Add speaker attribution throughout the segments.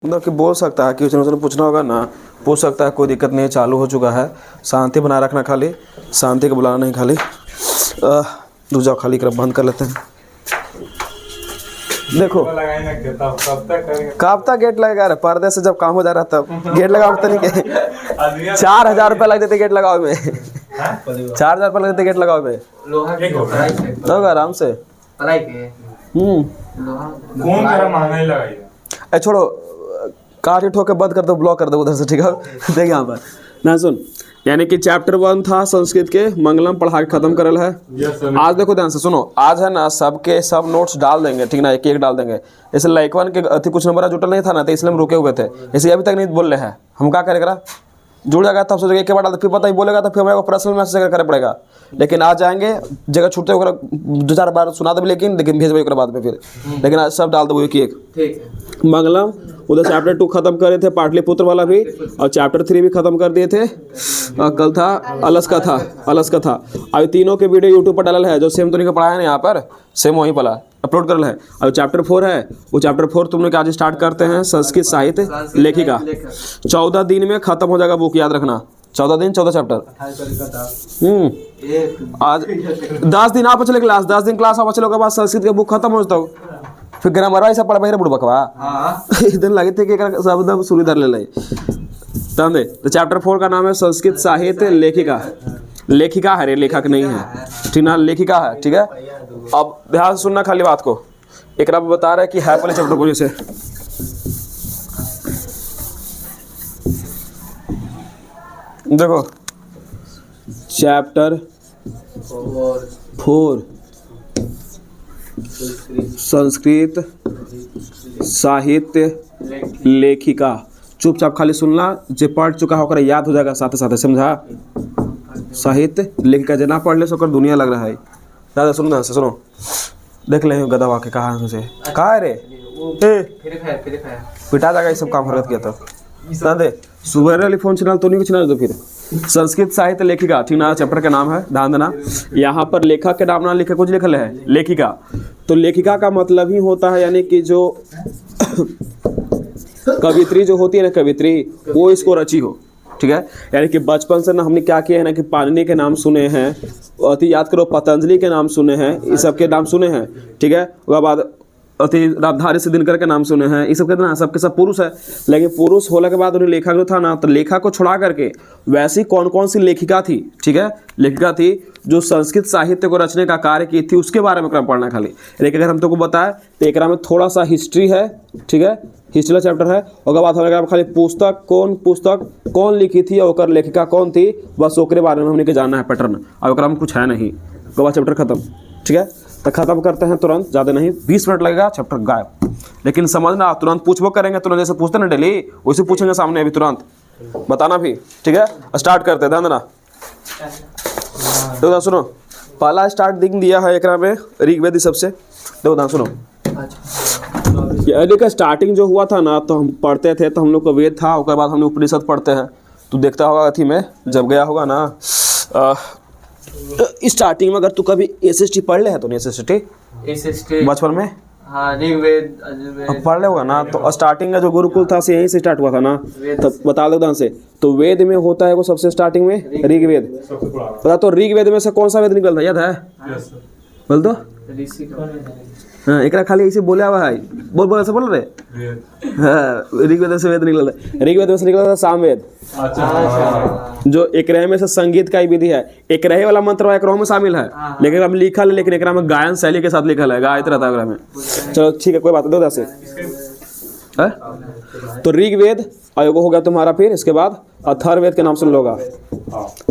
Speaker 1: मतलब कि बोल सकता है कि उसने पूछना होगा ना, पूछ सकता है, कोई दिक्कत नहीं है, चालू हो चुका है। शांति बनाए रखना, खाली शांति को बुलाना नहीं, खाली रुक जाओ, खाली कर बंद कर लेते हैं। देखो कब तक गेट लगेगा रे, पर्दे से जब काम हो जा रहा तब गेट लगाओ तो नहीं के 4,000 रुपये लग देते गेट लगाओ में 4,000 रुपये लग देते गेट लगाओ में तो आराम से। छोड़ो, काट ठोक के बंद कर दो, ब्लॉक कर दो उधर से, ठीक है। देख यहाँ पर ना सुन, यानी कि चैप्टर 1 था संस्कृत के, मंगलम पढ़ा के खत्म करल है। आज देखो ध्यान से सुनो, आज है ना सबके सब नोट्स डाल देंगे, ठीक ना, एक एक डाल देंगे। जैसे लाइक 1 के अति कुछ नंबर जुटल नहीं था ना, तो इसलिए हम रुके हुए थे, इसे अभी तक नहीं बोल रहे हैं। हम क्या करेगा, जुड़ जाएगा तब सोचेगा एक बार डाल, फिर पता ही बोलेगा तो फिर हमें पर्सनल मैसेज करना पड़ेगा। लेकिन आज जाएंगे, जगह छूटते होकर 2-4 बार सुना देंगे, लेकिन भेजबे बाद में फिर, लेकिन आज सब डाल दो एक एक। मंगलम, उधर चैप्टर 2 खत्म करे थे, पाटलिपुत्र वाला भी, और चैप्टर 3 भी खत्म कर दिए थे। कल था अलस का था। अभी तीनों के वीडियो यूट्यूब पर डालल है, जो सेम तुमने पढ़ाया ना यहाँ पर, सेम वहीं पर अपलोड करल है। अब चैप्टर 4 है, वो चैप्टर 4 तुम लोग आज स्टार्ट करते हैं, संस्कृत साहित्य लेखिका। 14 दिन में खत्म हो जाएगा बुक, याद रखना, 14 दिन 14 चैप्टर। आज 10 दिन आप चले क्लास, 10 दिन क्लास आप चलो के बाद संस्कृत के बुक खत्म हो जाता, फिर ग्रामर ऐसा पढ़ बहिरे बुढ़ बकवा इधर लगे थे कि शब्द शुरू इधर ले ले तंदे। तो चैप्टर 4 का नाम है संस्कृत साहित्य लेखिका। लेखिका है रे, लेखक नहीं है, ठीक ना, लेखिका है, ठीक है। अब ध्यान से सुनना खाली बात को, एक बता रहा है कि है पहले चैप्टर को, जैसे देखो चैप्टर 4 संस्कृत साहित्य लेखिका। चुपचाप खाली सुनना, जो पढ़ चुका होकर याद हो जाएगा साथ साथ, समझा। साहित्य लेखिका, जो ना पढ़ ले सोकर दुनिया लग रहा है। दादा सुनो, ध्यान से सुनो, देख ले गधा वाके कहा तुझे, कहा है रे पिटा जाएगा, ये सब काम हरकत किया था दे। सुबह वाली फोन चैनल तो नहीं कुछ ना, तो फिर संस्कृत साहित्य लेखिका, ठीक ना, चैप्टर का नाम है, ध्यान देना। यहाँ पर लेखक के नाम ना लिखे, कुछ लिखल है लेखिका। तो लेखिका का मतलब ही होता है, यानी कि जो कवित्री जो होती है ना, कवित्री, वो इसको रची हो, ठीक है। यानी कि बचपन से ना हमने क्या किया है ना, कि पाणिनि के नाम सुने हैं, अति याद करो, पतंजलि के नाम सुने हैं, इस सब के नाम सुने हैं, ठीक है। उसके बाद अति रामधारी से दिनकर के नाम सुने हैं, ये सब कहते ना, सबके सब पुरुष है। लेकिन पुरुष होने के बाद उन्हें लेखक जो था ना, तो लेखा को छुड़ा करके वैसी कौन कौन सी लेखिका थी, ठीक है, लेखिका थी जो संस्कृत साहित्य को रचने का कार्य की थी, उसके बारे में पढ़ना खाली। लेकिन अगर हम तुमको बताए तो एक में थोड़ा सा हिस्ट्री है, ठीक है, हिस्ट्री का चैप्टर है। उसके बाद हमारे खाली पुस्तक कौन लिखी थी और लेखिका कौन थी, बस ओकरे बारे में हमने के जानना है, पैटर्न। और में कुछ है नहीं, उसके बाद चैप्टर खत्म, ठीक है। तो खत्म करते हैं तुरंत, ज़्यादा नहीं, 20 मिनट लगेगा, चैप्टर गायब। लेकिन समझना, तुरंत पूछबो करेंगे, तुरंत जैसे पूछते ना डेली, वैसे पूछेंगे सामने, अभी तुरंत बताना भी, ठीक है। स्टार्ट करते हैं, ध्यान देना। तो सुनो, पहला स्टार्टिंग दिया है एक में ऋग्वेद सबसे, देखो ध्यान सुनो। देखो स्टार्टिंग जो हुआ था ना, तो हम पढ़ते थे, तो हम लोग को वेद था, उसके बाद हम लोग उपनिषद पढ़ते हैं। तो देखता होगा अथी में जब गया होगा ना, स्टार्टिंग में अगर तू कभी SST पढ़ ले है, तो नहीं SST बचपन में,
Speaker 2: हाँ, ऋग्वेद
Speaker 1: पढ़ ले होगा ना। तो स्टार्टिंग का जो गुरुकुल था यहीं से स्टार्ट हुआ था ना, तो बता दो ध्यान से। तो वेद में होता है वो सबसे स्टार्टिंग में ऋग्वेद, पता। तो ऋग्वेद में से कौन सा वेद निकलता है, याद है? बोल दो। हाँ, एक खाली ऐसे बोले हुआ है, बोल ऐसे बोल रहे। हाँ, ऋग्वेद से वेद निकला था, ऋग्वेद में से निकला था सामवेद, जो एक में से संगीत का ही विधि है। एक वाला मंत्र एक में शामिल है, लेकिन हम लिखा है, लेकिन एक में गायन शैली के साथ लिखा है, गायत रहता है में। चलो ठीक है, कोई बात नहीं, दो से। तो ऋग्वेद आयोग हो गया तुम्हारा, फिर इसके बाद अथर्ववेद के नाम सुन लोगा।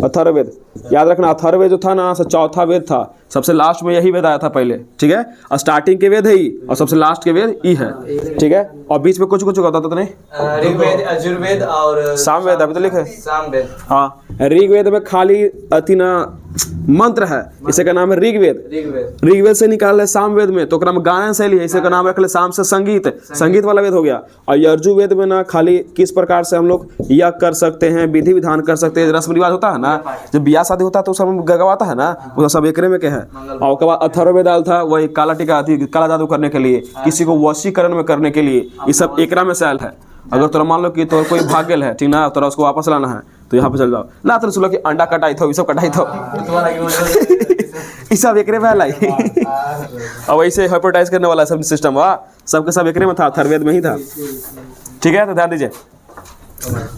Speaker 1: अथर्ववेद याद रखना, अथर्ववेद जो था ना, चौथा वेद था, सबसे लास्ट में यही वेद आया था पहले, ठीक है। और स्टार्टिंग के वेद है ही, और सबसे लास्ट के वेद ई है, ठीक है। और बीच में कुछ होता था, नहीं
Speaker 2: ऋग्वेद, यजुर्वेद और
Speaker 1: सामवेद, अभी तो लिखे
Speaker 2: सामवेद।
Speaker 1: हाँ, ऋग्वेद में खाली अति ना मंत्र है, इसे का नाम है ऋग्वेद। ऋग्वेद से निकाल ले सामवेद में, तो गायन शैली है, इसे का नाम रख ले साम से संगीत वाला वेद हो गया। और यजुर्वेद में ना खाली किस प्रकार से हम लोग यज्ञ कर सकते हैं, विधि विधान कर सकते हैं, रस्म रिवाज होता है ना, जब ब्याह शादी होता है तो सब गवाता है ना, वो सब एकरे में क्या है। और उसके बाद अथर्ववेद था, वही काला टीका, काला जादू करने के लिए, किसी को वशीकरण में करने के लिए, ये सब एकरा में से आयल है। अगर तोरा मान लो कि तोर कोई भाग गेल है, ठीक ना, तोरा उसको वापस लाना है तो यहाँ पे चल जाओ ना, तो सुनो कि अंडा कटाई थो, ये सब कटाई थो, ये सब एकरे में लाई। अब ऐसे हाइपोटाइज करने वाला सब सिस्टम हुआ, सबके सब एकरे में था, अथर्ववेद में ही था। ठीक है, तो ध्यान दीजिए।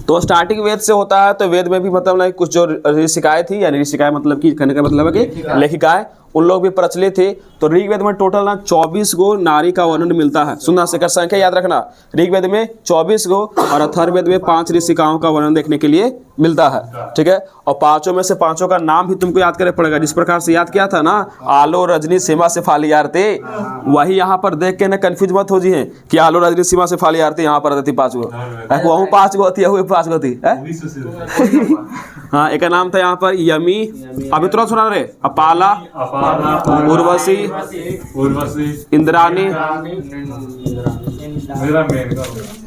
Speaker 1: तो स्टार्टिंग वेद से होता है, तो वेद में भी मतलब ना कुछ जो ऋषिकाएं थी, यानी ऋषिकाएं मतलब कि कहने का मतलब है कि लेखिकाएं, उन लोग भी प्रचलित थे। तो ऋग्वेद में टोटल ना 24 गो नारी का वर्णन मिलता है। सुनना, शेखर संख्या याद रखना, ऋग्वेद में 24 गो और अथर्ववेद में 5 ऋषिकाओं का वर्णन देखने के लिए मिलता है। ठीक है, और पांचों में से पांचों का नाम भी तुमको याद करना पड़ेगा, जिस प्रकार से याद किया था ना, आलो रजनी सीमा से फाली आरती, वही यहाँ पर देख के ना कंफ्यूज मत हो जी है कि आलो रजनी सीमा से फाली आरती यहाँ पर रहती 5 गो, वहाँ 5 गो थी, 5 गो थी। हाँ, एक नाम था यहाँ पर यमी, अभी तुरंत सुना रहे, अपाला, उर्वशी, इंद्राणी,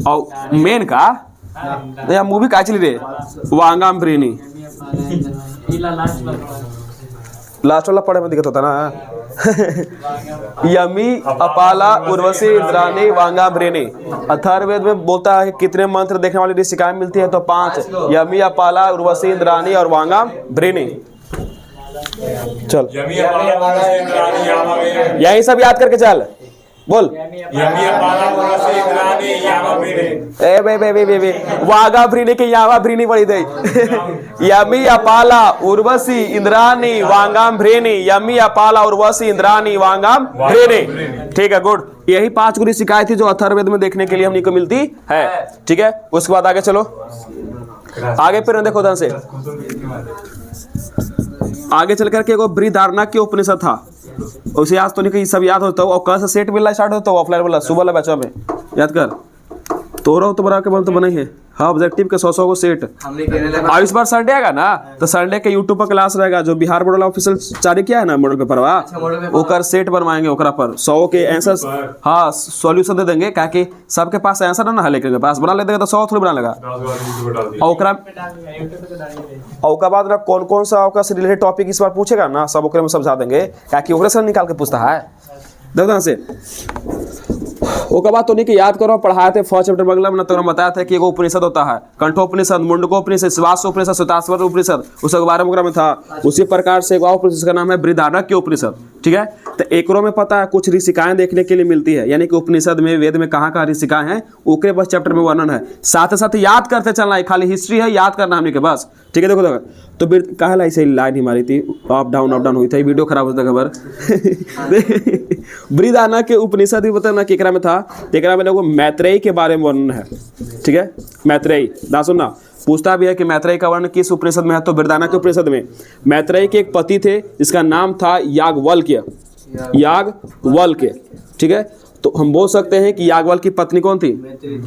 Speaker 1: और मेन का मूवी का चली रे, वांगाम्ब्रिनी, लास्ट वाला पढ़े में दिक्कत होता ना। यमी, अपाला, उर्वशी, इंद्राणी, वांगाम्ब्रिनी। अथर्ववेद में बोलता है कि कितने मंत्र देखने वाली ऋषिकाएं मिलती है, तो 5, यमी, अपाला, उर्वशी, इंद्राणी और वांगाम्ब्रिनी। चल यही सब याद करके चल, बोल। ए बे बे बे बे वांगाम्ब्रिनी के यावाम्ब्रिनी पड़ी दे। यमी, अपाला, उर्वशी, इंद्राणी, वांगाम्ब्रिनी, यमी, अपाला, उर्वशी, इंद्राणी, वांगाम्ब्रिनी। ठीक है, गुड। यही 5 गुरी शिकायत थी जो अथर्ववेद में देखने के लिए हमने को मिलती है। ठीक है, उसके बाद आगे चलो, आगे फिर देखो ध्यान से, आगे चल करके एगो बृहदारण्यक उपनिषद था, उसे आज तो नहीं कि सब याद होता हो, और कल से सेट मिलना स्टार्ट होता हो, ऑफलाइन वाला सुबह वाला बैचा में याद कर, तोरा तो बड़ा के बल तो बना ही है। हाँ, ऑब्जेक्टिव के 100 को सेट। और इस बार संडे आएगा ना, तो संडे के यूट्यूब पर क्लास रहेगा, जो बिहार बोर्ड वाला ऑफिशियल जारी किया है ना मॉडल पेपर वा, ओकर सेट बनवाएंगे, ओकरा पर 100 के आंसर, हाँ सॉल्यूशन दे देंगे, क्या कि सबके पास आंसर ना है, लेकिन पास बना लेते तो 100 थोड़ी बना लेगा। और ओकरा बाद ना कौन कौन सा ओकरा से रिलेटेड टॉपिक इस बार पूछेगा ना, सब ओकरे में समझा देंगे, क्या कि ओकरे से निकाल के पूछता है। देखो से ओकर बाद तो नहीं कि याद करो, पढ़ाए थे फर्स्ट चैप्टर मंगलम में, तो बताया था कि एगो उपनिषद होता है, कंठोपनिषद, मुंडकोपनिषद, श्वासोपनिषद, सुतास्वर उपनिषद, उसके बारे में था। उसी प्रकार से एक उपनिषद का नाम है बृहदारण्यक उपनिषद। ठीक है, तो एकरो में पता है कुछ ऋषिकाएं देखने के लिए मिलती है, यानी कि उपनिषद में, वेद में कहाँ कहाँ ऋषिकाएं हैं, ओकरे बस चैप्टर में वर्णन है। साथ साथ याद करते चलना है, खाली हिस्ट्री है, याद करना हमने के बस। ठीक है, देखो देखो, तो कहा ला ऐसे लाइन ही मारी थी, अप डाउन हुई थी, वीडियो खराब होता खबर। बृहदारण्यक के उपनिषद ही बताना केकरा में था, तेकरा में लोगों मैत्रेयी के बारे में वर्णन है। ठीक है, मैत्रेयी ना सुनना, पूछता भी है कि मैत्रेयी का वर्णन किस उपनिषद में है, तो बृहदारण्यक के उपनिषद में। मैत्रेयी के एक पति थे जिसका नाम था याज्ञवल्क्य। ठीक है, तो हम बोल सकते हैं कि याज्ञवल्क्य की पत्नी कौन थी?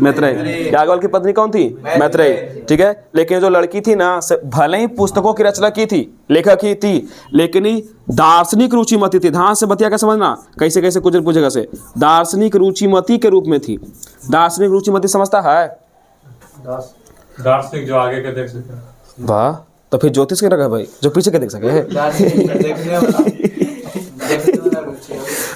Speaker 1: मैत्रेयी। याज्ञवल्क्य की पत्नी कौन थी? मैत्रेयी। ठीक है, लेकिन जो लड़की थी ना, भले ही पुस्तकों की रचना की थी, लेखक ही थी, लेकिन दार्शनिक रुचिमती थी। ध्यान से बतिया का समझना, कैसे कैसे कुछ पूछेगा से, दार्शनिक रुचिमती के रूप में थी। दार्शनिक रुचिमती समझता है?
Speaker 3: दार्शनिक जो आगे के देख सके।
Speaker 1: वाह, तो फिर ज्योतिष के रखा भाई, जो पीछे के देख सके।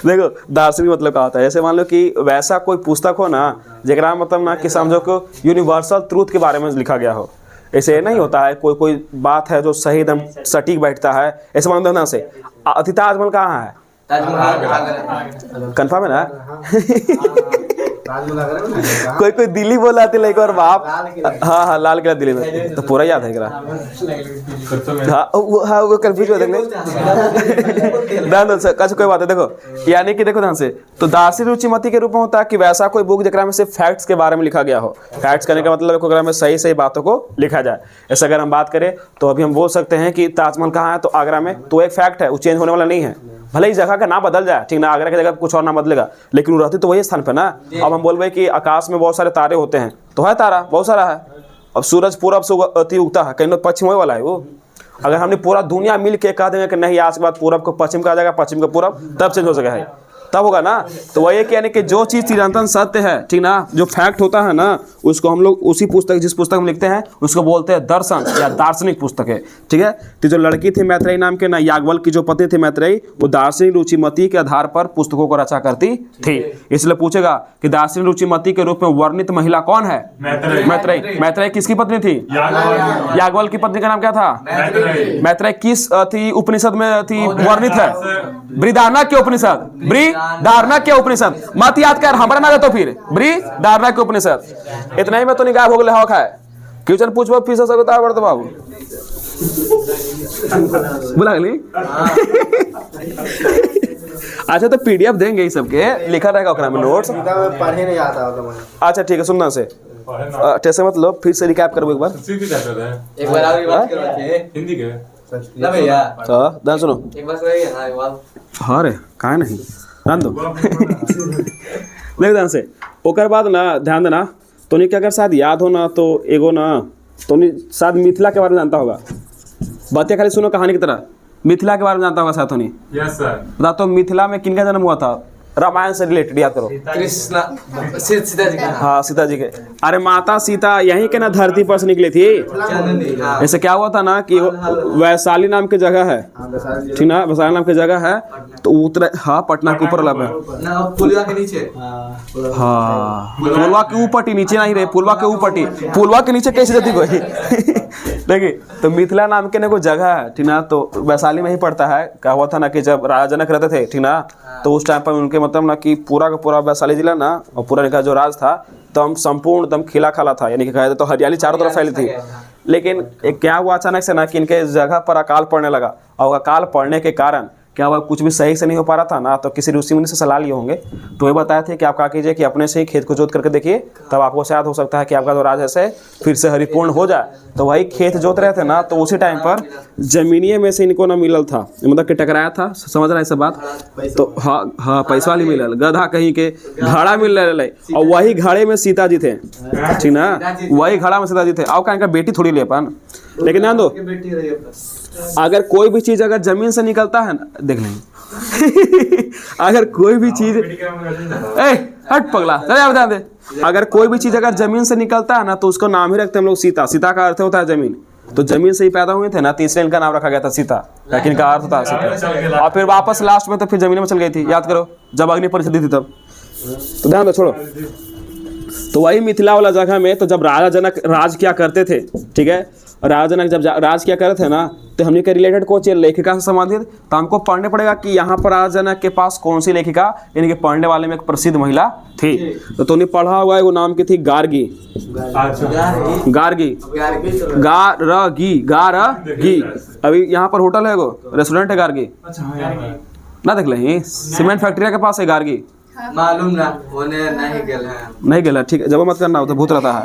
Speaker 1: देखो दार्शनिक मतलब क्या होता है, ऐसे मान लो कि वैसा कोई पुस्तक हो ना, जरा मतलब ना कि समझो को यूनिवर्सल ट्रूथ के बारे में लिखा गया हो। ऐसे नहीं होता है, कोई कोई बात है जो सही एकदम सटीक बैठता है, ऐसे मान लो ना से ताजमहल कहाँ है? कंफर्म है ना? कोई कोई दिल्ली बोला था एक और बाप, हाँ लाल किला दिल्ली में, तो पूरा याद है क्या? हाँ वो कंफ्यूज हो देंगे। कोई बात है, देखो यानी कि देखो ध्यान से, तो दार्शनिक रुचिमती के रूप में होता है कि वैसा कोई बुक जरा में सिर्फ फैक्ट्स के बारे में लिखा गया हो। फैक्ट्स करने का मतलब है में सही सही बातों को लिखा जाए। ऐसे अगर हम बात करें तो अभी हम बोल सकते हैं कि ताजमहल कहाँ है, तो आगरा में, तो एक फैक्ट है, वो चेंज होने वाला नहीं है। भले ही जगह का नाम बदल जाए, ठीक ना, आगरा की जगह कुछ और नाम बदलेगा, लेकिन वो रहती तो वही स्थान पे ना। अब हम बोलबे कि आकाश में बहुत सारे तारे होते हैं, तो है तारा बहुत सारा है। अब सूरज पूरब से उगता है, कहीं पश्चिम होने वाला है वो। अगर हमने पूरा दुनिया मिल के कह देंगे कि नहीं आज के बाद पूरब को पश्चिम का आ जाएगा, पश्चिम का पूरब, तब चेंज हो सके है। तब होगा ना। तो वही है कि यानी कि जो चीज़ चिरंतन सत्य है, ठीक ना, जो फैक्ट होता है ना, उसको हम लोग उसी पुस्तक, जिस पुस्तक में लिखते हैं उसको बोलते हैं दर्शन या दार्शनिक पुस्तक है, ठीक है। तो जो लड़की थी मैत्रेयी नाम के ना, याज्ञवल्क्य की जो पति थे मैत्रेयी, वो दार्शनिक रुचिमति के आधार पर पुस्तकों को रचा करती थी। इसलिए पूछेगा कि दार्शनिक रुचिमति के रूप में वर्णित महिला कौन है? मैत्रेयी। मैत्रेयी किसकी पत्नी थी? याज्ञवल्क्य की पत्नी का नाम क्या था? मैत्रेयी किस थी उपनिषद में थी वर्णित है? बृहदारण्यक उपनिषद, बृहदारण्यक उपनिषद। मत याद कर, हमारा ना तो फिर बृहदारण्यक उपनिषद। इतना ही में तो निगाह हो गए हवा खाए। क्वेश्चन पूछबो फीस सकता है बाबू बुला ली। अच्छा तो पीडीएफ देंगे इस सबके, लिखा रहेगा ओकरा में नोट्स।
Speaker 2: पढ़े नहीं आता होगा।
Speaker 1: अच्छा ठीक है, सुनना से टेस्ट मतलब फिर से रिकैप करो एक बार।
Speaker 2: एक बार आगे बात करो
Speaker 3: हिंदी के
Speaker 2: ना भैया,
Speaker 1: हाँ दान सुनो।
Speaker 2: एक बार करिए ना एक बार।
Speaker 1: हाँ रे काहे नहीं, ध्यान दो। देख ध्यान से, ओकर बाद ना ध्यान देना, तो नहीं क्या अगर शायद याद हो ना तो एगो ना, तो नहीं शायद मिथिला के बारे में जानता होगा। बातें खाली सुनो कहानी की तरह। मिथिला के बारे में जानता होगा शायद नहीं?
Speaker 3: Yes sir.
Speaker 1: बता तो मिथिला में किनका जन्म हुआ था? रामायण से रिलेटेड याद करो।
Speaker 2: कृष्णा सीता जी का।
Speaker 1: हाँ सीता जी के। अरे माता सीता यहीं के ना धरती पर से निकली थी।
Speaker 2: जननी, हाँ।
Speaker 1: ऐसे क्या हुआ था ना कि वैशाली नाम की जगह है, ठीक ना, वैशाली नाम की जगह है, तो उतरे, हाँ पटना के ऊपर लगा
Speaker 2: ना पुलिया के नीचे।
Speaker 1: हाँ पुलवा के ऊपर टी, नीचे नहीं रहे, पुलवा के ऊपर टी। पुलवा के नीचे कैसे जाती कोई? देखिए तो मिथिला नाम के ना कोई जगह है, ठीक ना, तो वैशाली में ही पड़ता है। क्या हुआ था ना कि जब राजा जनक रहते थे, ठीक ना, तो उस टाइम पर उनके मतलब ना कि पूरा का पूरा वैशाली जिला ना और पूरा इनका जो राज था दम संपूर्ण दम खिला खाला था, यानी कि कहा तो हरियाली चारों तरफ फैली थी। लेकिन एक क्या हुआ अचानक से ना कि इनके जगह पर अकाल पड़ने लगा, और अकाल पड़ने के कारण क्या हुआ, कुछ भी सही से नहीं हो पा रहा था ना, तो किसी ऋषि मुनि से सलाह लिए होंगे, तो ये बताए थे कि आप क्या कीजिए कि अपने से ही खेत को जोत करके देखिए, तब आपको शायद हो सकता है कि आपका जो राज है फिर से हरिपूर्ण हो जाए। तो वही खेत जोत रहे थे ना, तो उसी टाइम पर जमीनिए में से इनको ना मिलल था, मतलब कि टकराया था, समझ रहा है सब बात। तो हाँ पैसा वाली मिलल, गधा कहीं के घड़ा मिल रहे, और वही घड़े में सीता जी थे, ठीक ना, वही घड़ा में सीता जी थे। और कहीं बेटी थोड़ी ले अपन। लेकिन ध्यान दो, अगर कोई भी चीज अगर जमीन से निकलता है ना, देख लेंगे। अगर कोई भी चीज, हट पगला, चल ध्यान दे, अगर कोई भी चीज अगर जमीन से निकलता है ना, तो उसको नाम ही रखते हैं हम लोग सीता। सीता का अर्थ होता है जमीन, तो जमीन से ही पैदा हुए थे ना, तीसरे इनका नाम रखा गया था सीता, लेकिन इनका अर्थ था सीता। और फिर वापस लास्ट में तो फिर जमीन में चल गई थी, याद करो जब अग्नि परिस्थिति थी तब। तो ध्यान दो, छोड़ो। तो वही मिथिला वाला जगह में, तो जब राजा जनक राज किया करते थे, ठीक है, राजा जनक जब राज किया करते थे ना, तो हमने के रिलेटेड कोई चीज लेखिका से संबंधित, तो हमको पढ़ने पड़ेगा कि यहाँ पर राजा जनक के पास कौन सी लेखिका, यानी कि पढ़ने वाले में एक प्रसिद्ध महिला थी। तो तुमने पढ़ा हुआ है, वो नाम की थी गार्गी। गार्गी, गारगी। अभी यहाँ पर होटल है, वो रेस्टोरेंट है गार्गी ना, देख लें सीमेंट फैक्ट्री के पास है गार्गी।
Speaker 2: मालूम ना, उन्हें नहीं गल है, नहीं
Speaker 1: गला, ठीक है, जब मत करना हो तो भूत रहता है।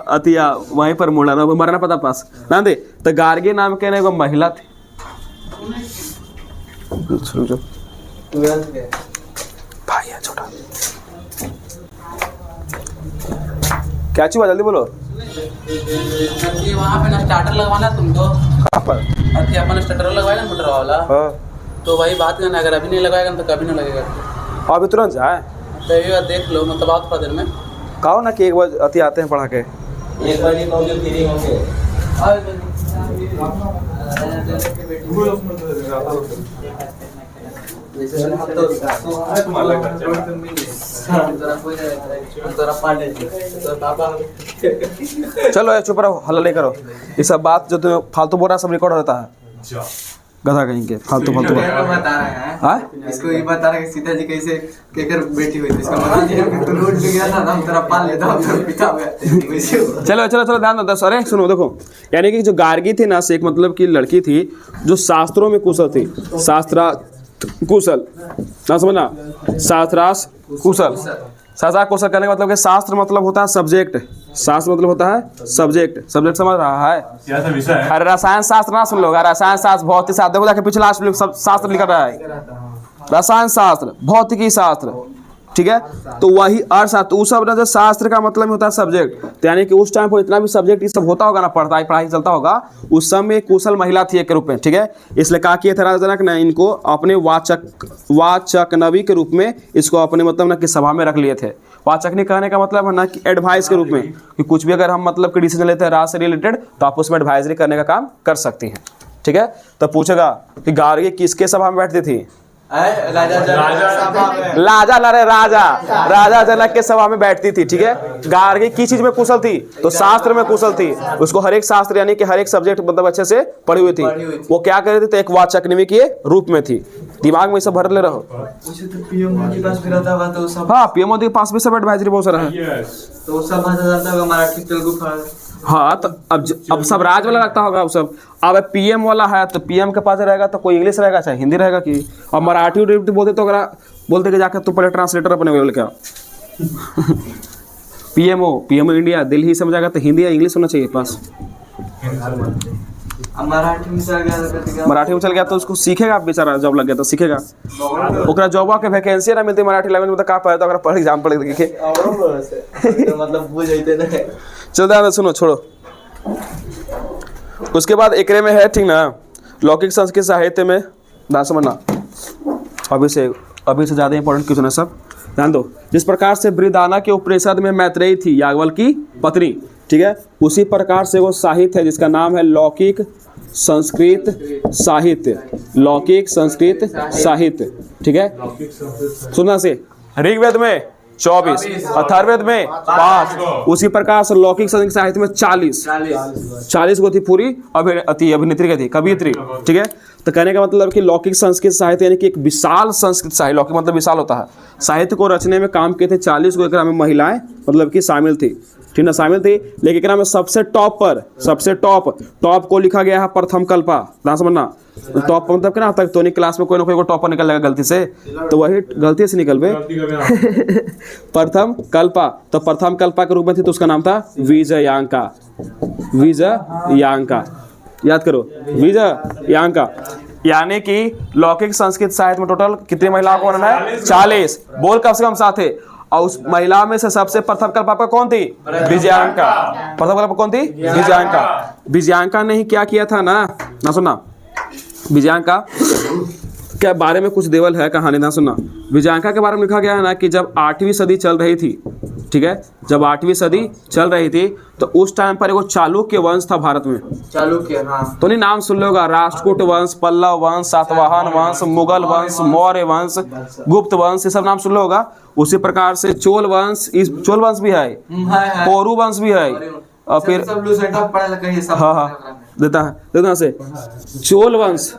Speaker 1: अतिया वहीं पर मुड़ा ना, मरना पता पास ना दे। तो गार्गी नाम के ना महिला थी। भाई है छोटा, क्या चीज जल्दी बोलो।
Speaker 4: वहाँ पे ना स्टार्टर लगवाना तुमको,
Speaker 1: कहाँ पर?
Speaker 4: अति अपन स्टार्टर लगवाएगा ना मोटर वाला,
Speaker 1: हाँ
Speaker 4: तो वही बात करना, अगर अभी नहीं लगाएगा तो कभी नहीं लगेगा।
Speaker 1: अभी तुरंत जाए,
Speaker 4: तो ये बात देख लो, मतलब आओ थोड़ा देर में।
Speaker 1: कहो ना कि एक बार अति आते हैं पढ़ा के।
Speaker 2: एक बार ये कहोगे फ्री होंगे।
Speaker 1: चलो ये चुप रहो, हल्ला नहीं करो। ये सब बात जो तुम फालतू बोल रहा सब रिकॉर्ड होता है, गधा कहीं के फालतू
Speaker 2: बता रहे हैं।
Speaker 1: हाँ
Speaker 2: इसको ये बता रहे हैं कि सीता जी कैसे केकर बेटी हुई थी, इसका मतलब तो रोड पे गया था ना, हम तेरा पाल लेता, हम तेरा पिता हुआ।
Speaker 1: चलो चलो चलो ध्यान दो। अरे सुनो, देखो यानी कि जो गार्गी थी ना, से एक मतलब की लड़की थी जो शास्त्रों में कुशल थी। शास्त्रा कुशल ना, समझना, शास्त्रास कुशल। शास्त्र कौशल करने का मतलब कि शास्त्र मतलब होता है सब्जेक्ट, शास्त्र मतलब होता है सब्जेक्ट। सब्जेक्ट समझ रहा है? अरे रसायन शास्त्र ना सुन लो, रसायन शास्त्र, भौतिक शास्त्र, देखो जाके पिछला शास्त्र लिखा रहा है, रसायन शास्त्र, भौतिकी शास्त्र, ठीक है। तो वही अर्थशास्त्र, उस सब जो शास्त्र का मतलब होता है सब्जेक्ट, तो यानी कि उस टाइम पर इतना भी सब्जेक्ट ये सब होता होगा ना, पढ़ाई चलता होगा, उस समय एक कुशल महिला थी एक के रूप में, ठीक है। इसलिए कहा किए थे राजा जनक ने इनको अपने वाचकनवी के रूप में इसको अपने मतलब ना कि सभा में रख लिए थे। वाचकनी कहने का मतलब है ना कि एडवाइस के रूप में, कि कुछ भी अगर हम मतलब कि डिसीजन लेते हैं राज से रिलेटेड तो आप उसमें एडवाइजरी करने का काम कर सकती हैं, ठीक है। तो पूछेगा कि गार्गी किसके सभा में बैठती थी? राजा जनक के सभा में बैठती थी, ठीक है। गार्गी किस चीज में कुशल थी? तो शास्त्र में कुशल थी। उसको हर एक शास्त्र यानी कि हर एक सब्जेक्ट मतलब अच्छे से पढ़ी हुई थी। वो क्या कर रही थी? तो एक वाचकनवी के रूप में थी। दिमाग में सब भर ले रहो।
Speaker 2: पीएमओ के पास भी रहता होगा तो सब,
Speaker 1: हाँ, पीएमओ के पास भी सब एडवाइजरी बहुत सारा है।
Speaker 2: तो सब भाषा जानता होगा, मराठी, तेलुगु,
Speaker 1: हाँ, तो अब सब राज वाला लगता होगा वो सब। अब पीएम वाला है तो पीएम के पास रहेगा तो कोई इंग्लिश रहेगा चाहे हिंदी रहेगा कि, और मराठी उराठी बोलते तो अगर बोलते कि जाकर तू पहले ट्रांसलेटर अपने बोल क्या पीएमओ इंडिया दिल्ली समझ आएगा तो हिंदी या इंग्लिश होना चाहिए पास।
Speaker 2: मराठी में
Speaker 1: चल गया तो उसको सीखेगा बेचारा, जॉब लग गया तो सीखेगा। ओकरा जॉबा के वैकेंसी ना मिलती मराठी लैंग्वेज में तो का पढ़ता ओकरा पढ़ एग्जाम पढ़ के
Speaker 2: मतलब बुझ जइते ना।
Speaker 1: चल ध्यान छोड़ो। उसके बाद एकरे में है, ठीक ना, लौकिक संस्कृत साहित्य में ध्यान समझना, अभी से ज़्यादा इंपॉर्टेंट क्वेश्चन है सब, ध्यान दो। जिस प्रकार से बृहदाना के उपनिषद में मैत्रेयी थी याज्ञवल्क्य की पत्नी, ठीक है, उसी प्रकार से वो साहित्य है जिसका नाम है लौकिक संस्कृत साहित्य। लौकिक संस्कृत साहित्य, ठीक है। सुनना से ऋग्वेद में 24, अथर्ववेद में 5, उसी प्रकार से लौकिक संस्कृत साहित्य में 40 को थी पूरी अभिनेत्री की थी, कवियत्री, ठीक है। तो कहने का मतलब कि लौकिक संस्कृत साहित्य यानी कि एक विशाल संस्कृत साहित्य, लौकिक मतलब विशाल होता है, साहित्य को रचने में काम किए थे 40 को, एकरा में महिलाएं मतलब कि शामिल थी, ठीक ना, शामिल थी। लेकिन एकरा में सबसे टॉप को लिखा गया है प्रथम कल्पा। ध्यान समझना, टॉप मतलब क्या तक तो नहीं क्लास में कोई ना कोई टॉपर निकल जाएगा गलती से, तो वही गलती से निकल गए प्रथम कल्पा। तो प्रथम कल्पा के रूप में थी तो उसका नाम था विजयांका। याद करो, विजयांका। यानी कि लौकिक संस्कृत साहित्य में टोटल कितनी महिलाओं को वर्णन है? 40। बोल कम से कम साथ है। और उस महिला में से सबसे प्रथम कल्पा कौन थी? विजयांका। प्रथम कल्पा कौन थी? विजयांका। विजयांका ने ही क्या किया था ना सुनना, विजयांका के बारे में कुछ देवल है कहानी, ना सुनना। विजयांका के बारे में लिखा गया है ना कि जब 8वीं सदी चल रही थी, ठीक है, जब 8वीं सदी चल रही थी तो उस टाइम पर एगो चालुक्य वंश था भारत में।
Speaker 2: चालुक्य, हाँ,
Speaker 1: तो नहीं नाम सुन लोगा, राष्ट्रकूट वंश, पल्लव वंश, सातवाहन वंश, मुगल वंश, मौर्य वंश, गुप्त वंश, ये सब नाम सुन लोगा। उसी प्रकार से चोल वंश भी है, पोरू वंश भी है, और फिर हाँ देता है से चोल वंश,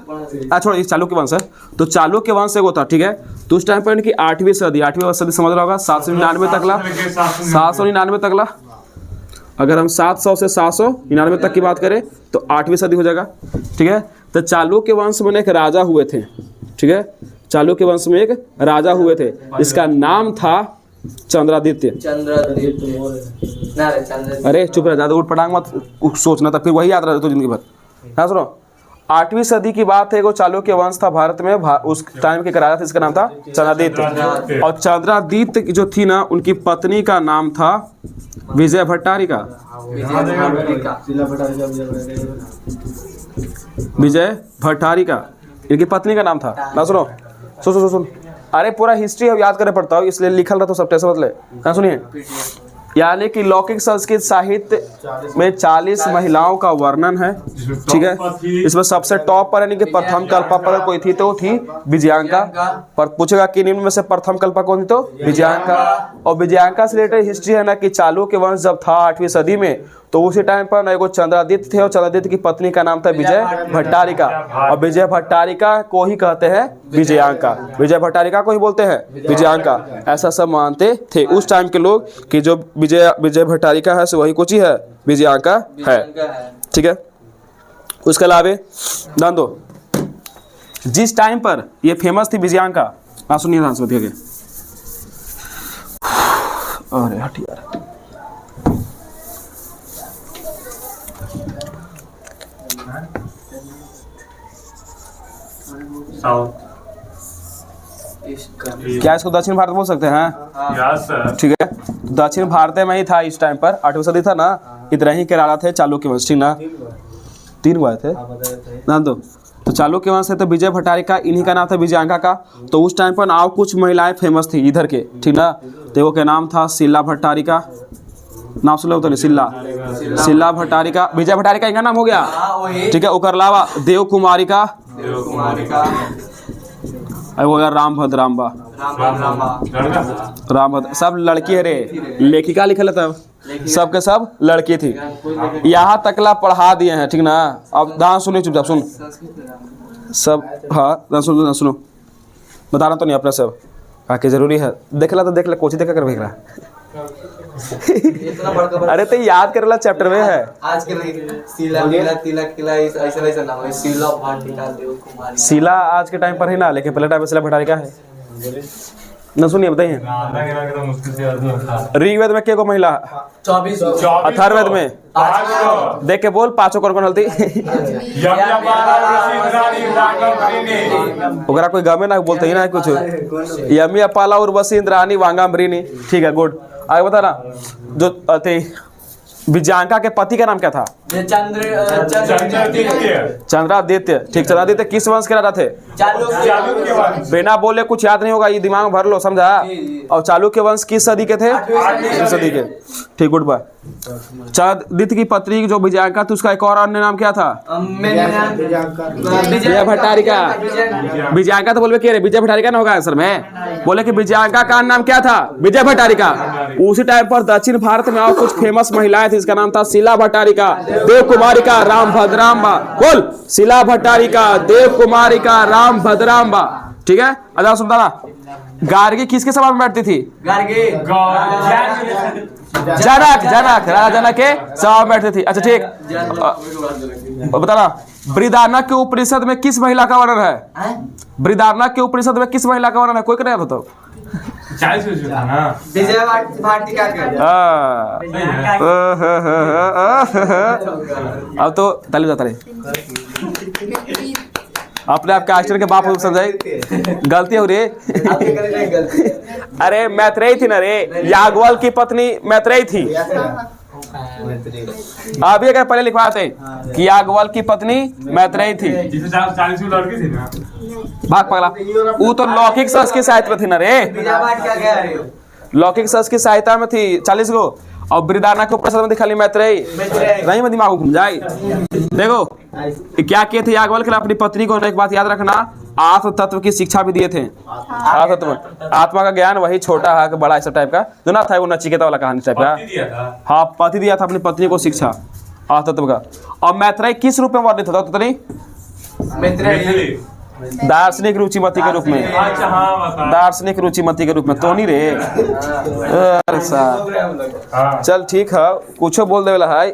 Speaker 1: छोड़ो ये चालुक्य वंश है। तो चालुक्य वंश एगो था, ठीक है। तो उस टाइम पर कि 8वीं सदी समझ रहा होगा, 799 तकला। अगर हम 700 से 799 तक की बात करें तो 8वीं सदी हो जाएगा, ठीक है। तो चालुक्य वंश में एक राजा हुए थे, ठीक है, चालुक्य वंश में एक राजा हुए थे, इसका नाम था चंद्रादित्य। अरे चुप रह, ज्यादा उठ पटांग मत सोचना था, फिर वही याद रहता तो जिंदगी भर। हाँ सुनो, 8वीं सदी की बात है, वो चालुक्य वंश था भारत में, उस टाइम के राजा थे, इसका नाम था चंद्रादित्य। और चंद्रादित्य जो थी ना, उनकी पत्नी का नाम था विजय भट्टारिका। विजय भट्टारिका इनकी पत्नी का नाम था ना। सुनो सुन, अरे पूरा हिस्ट्री अब याद करने पड़ता हो, इसलिए लिखल रहा तो सब टेस्ट मतलब ना। सुनिए, यानी कि लौकिक संस्कृत साहित्य में 40 महिलाओं का वर्णन है, ठीक है। इसमें सबसे टॉप पर यानी कि प्रथम कल्पा पर कोई थी तो थी विजयांका। पर पूछेगा कि निम्न में से प्रथम कल्पा कौन थी? तो विजयांका। और विजयांका से रिलेटेड हिस्ट्री है ना कि चालुक्य वंश जब था 8वीं सदी में, तो उसी टाइम पर ना एगो चंद्रादित्य थे, और चंद्रादित्य की पत्नी का नाम था विजय भट्टारिका। और विजय भट्टारिका को ही कहते हैं विजयांका, विजय भट्टारिका को ही बोलते हैं विजयांका। ऐसा सब मानते थे उस टाइम के लोग कि जो विजय भट्टारिका है वही कुछ ही है, विजयांका है, ठीक है। उसके अलावा ध्यान दो, जिस टाइम पर ये फेमस थी विजयांका, सुनिए ध्यान से, अरे हट यार,
Speaker 3: साउथ,
Speaker 2: ईस्ट,
Speaker 1: क्या इसको दक्षिण भारत बोल सकते हैं?
Speaker 3: Yes sir.
Speaker 1: ठीक है, तो दक्षिण भारत में ही था इस टाइम पर, 8वीं सदी था ना, इतना ही के राजा थे चालुक्य वंश, ठीक ना? 3 हुए थे ना तो चालुक्य वंश से तो विजय भट्टारिका, इन्हीं का नाम था विजयांका का। तो उस टाइम पर ना कुछ महिलाएं फेमस थी इधर के, ठीक ना? तो वो का नाम था शिला भट्टारिका, नाम सुन लो तो नहीं, शिला भट्टारिका, विजय भट्टारिका इनका नाम हो गया, ठीक है। ओकर अलावा देव कुमारिका, वो गया रामभद्राम्बा, रामभद्र, सब लड़की है रे, लेखिका लिखल है तब, सब के सब लड़की थी। यहाँ तकला पढ़ा दिए हैं, ठीक ना? अब दान सुनिए चुपचाप सुन सब, हाँ दान सुनो, बताना तो नहीं अपने सब, आके जरूरी है, देखला तो देख ले, कोची देखा कर भेज रहा अरे तो याद करेला चैप्टर में है।
Speaker 2: आज के शीला लीला तिलक किला ऐसा ऐसा नाम है, शीला भाटिका देव कुमारी।
Speaker 1: शीला आज के टाइम पर है ना, लेकिन पहले टाइम में शिला भट्टारिका है ना। सुनिए बताइए, ऋग्वेद में क्या महिला,
Speaker 2: 24
Speaker 1: अथर्ववेद में देख के बोल, 5 कौन हलती ओकरा कोई गमे ना बोलते ही ना कुछ, यमी अपाला उर्वशी इंद्राणी वांगाम्बरिणी, ठीक है गुड। आगे बता ना, जो अति विजयांका के पति का नाम क्या था? चंद्रादित्य, ठीक। चंद्रादित्य किस वंश के राजा थे? बिना बोले कुछ याद नहीं होगा, ये दिमाग में भर लो, समझा? और चालुक्य वंश किस सदी के थे? 8वीं सदी के, ठीक गुड बाय। चंद्रादित्य की पत्नी जो विजयांका थी, उसका एक और अन्य नाम क्या था? विजय भट्टारिका। विजयांका तो बोले के रे, विजय भट्टारिका ना होगा आंसर में, बोले कि विजयांका का नाम क्या था? विजय भट्टारिका। उसी टाइम पर दक्षिण भारत में और कुछ फेमस महिलाएं थी, इसका नाम था शिला भट्टारिका, देव कुमारिका, रामभद्राम्बा। बोल, शिला भट्टारिका, देव कुमारिका, रामभद्राम्बा, ठीक है। अच्छा सुनता ना, गार्गी किसके सभा में बैठती थी? जनक, जनक, राजा जनक के सभा में बैठती थी। अच्छा ठीक, बताना, बृहदारण्यक के उपनिषद में किस महिला का वर्णन है? बृहदारण्यक के उपनिषद में किस महिला का वर्णन है? कोई नहीं बताओ।
Speaker 2: विजय भाटिका
Speaker 1: अब तो ताली बजा ताली, अपने आप के आश्चर्य के बाप समझाई, गलती हो रे अरे मैत्रेयी थी ना रे, याज्ञवल्क्य की पत्नी मैत्रेयी थी। अभी अगर पहले लिखवाते कि याज्ञवल्क्य की पत्नी मैत्रेयी थी,
Speaker 3: लड़की थी ना,
Speaker 1: भाग पगला, वो तो लौकिक संस्कृत साहित्य में थी ना रे, लौकिक संस्कृत साहित्य में थी 40 गो, और बृहदारण्यक के उपनिषद में खाली मैत्रेयी, नहीं में दिमाग घूम जाए। देखो क्या किए थे याज्ञवल्क्य अपनी पत्नी को, एक बात याद रखना, आत्म तत्व की शिक्षा भी दिए थे। आत्म तत्व, आत्मा का ज्ञान वही छोटा है कि बड़ा ऐसा टाइप का जो ना था, वो नचिकेता वाला कहानी टाइप का। हाँ पति दिया था अपनी पत्नी को शिक्षा आत्म तत्व का। और मैत्रेयी किस रूप में वर्णित होता तो नहीं? दार्शनिक रुचिमती के रूप में, दार्शनिक रुचिमती के रूप में तो नहीं रे। अरे साहब चल ठीक है, कुछ बोल दे वाला है,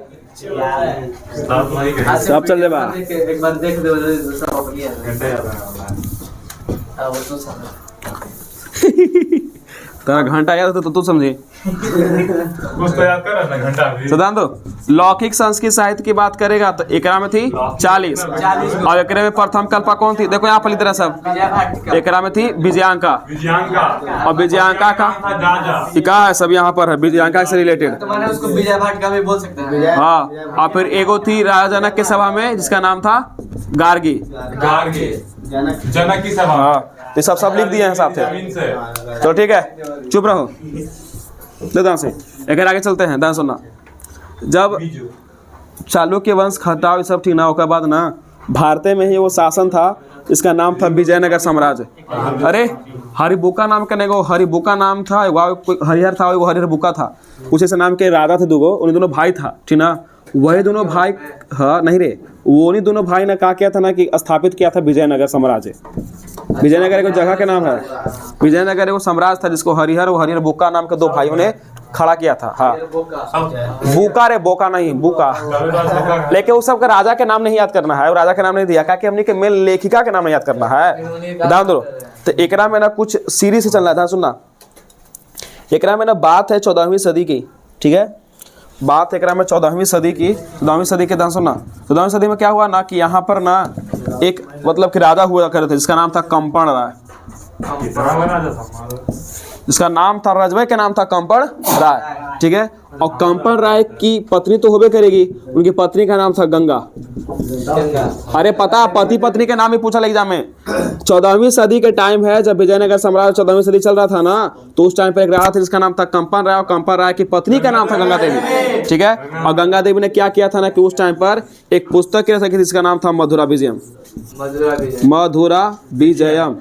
Speaker 1: सब चल जाए बाहर।
Speaker 2: एक बार देख दे सब अपनी
Speaker 1: तेरा घंटा याद होता तो तू समझे,
Speaker 3: कुछ तो याद कर ना घंटा भी।
Speaker 1: सदान दो, लौकिक संस्कृत साहित्य की बात करेगा तो एकरा में थी 40, और एकरे में प्रथम कल्पा कौन थी? देखो यहाँ पर लिख रहा सब, एकरा में थी विजयांका, और विजयांका का क्या है सब यहाँ पर है, विजयांका से रिलेटेड,
Speaker 2: तो मैंने उसको विजय भाटिका भी बोल सकते हैं।
Speaker 1: हाँ, और फिर एगो थी राजा जनक के सभा में जिसका नाम था गार्गी,
Speaker 3: जनक की सभा।
Speaker 1: हाँ ये सब लिख दिए हैं साथ थे। चलो ठीक है, चुप रहो, ले दान से एक आगे चलते हैं। दान सुनना, जब चालुक्य वंश खटाव सब ठीक ना, उसके बाद ना भारत में ही वो शासन था, इसका नाम था विजयनगर साम्राज्य। अरे हरिबुका नाम का एगो हरिबुका नाम था, हरिहर था, एगो हरिहर बुका था, कुछ ऐसे नाम के राजा थे दूगो, उन दोनों भाई था ठीक ना, वही दोनों भाई, हाँ नहीं रे, वो नहीं दोनों भाई ने कहा किया था ना कि स्थापित किया था विजयनगर साम्राज्य। विजयनगर एक जगह का नाम है, विजयनगर एक साम्राज्य था जिसको हरिहर और हरिहर बुका नाम के दो भाइयों ने खड़ा किया था। हाँ बुका रे, बोका नहीं बुका, लेकिन उस सब का राजा के नाम नहीं याद करना है, और राजा के नाम नहीं दिया, क्या कि हमने के मेन लेखिका के नाम नहीं याद करना है। ध्यान दो, तो एकरा में ना कुछ सीरीज से चलना था, सुनना, एकरा में ना बात है 14वीं सदी की, ठीक है, बात एकरा में 14वीं सदी की, 14वीं सदी के दान सुनना। 14वीं सदी में क्या हुआ ना कि यहाँ पर ना एक मतलब कि राजा हुआ करते थे जिसका नाम था कंपन राय।
Speaker 3: कितना बना था हमारा
Speaker 1: जिसका नाम था रजबे के नाम था कंपन राय, ठीक है। और कंपन राय की पत्नी तो होबे करेगी, उनकी पत्नी का नाम था गंगा। अरे पता, पति पत्नी के नाम ही पूछा एग्जाम में। 14वीं सदी के टाइम है जब विजयनगर साम्राज्य 14वीं सदी चल रहा था ना, तो उस टाइम पे एक राजा था जिसका नाम था कंपन राय, और कंपन राय की पत्नी का नाम था गंगा देवी, ठीक है। और गंगा देवी ने क्या किया था ना कि उस टाइम पर एक पुस्तक रखी थी जिसका नाम था मधुरा विजयम। मधुरा विजयम,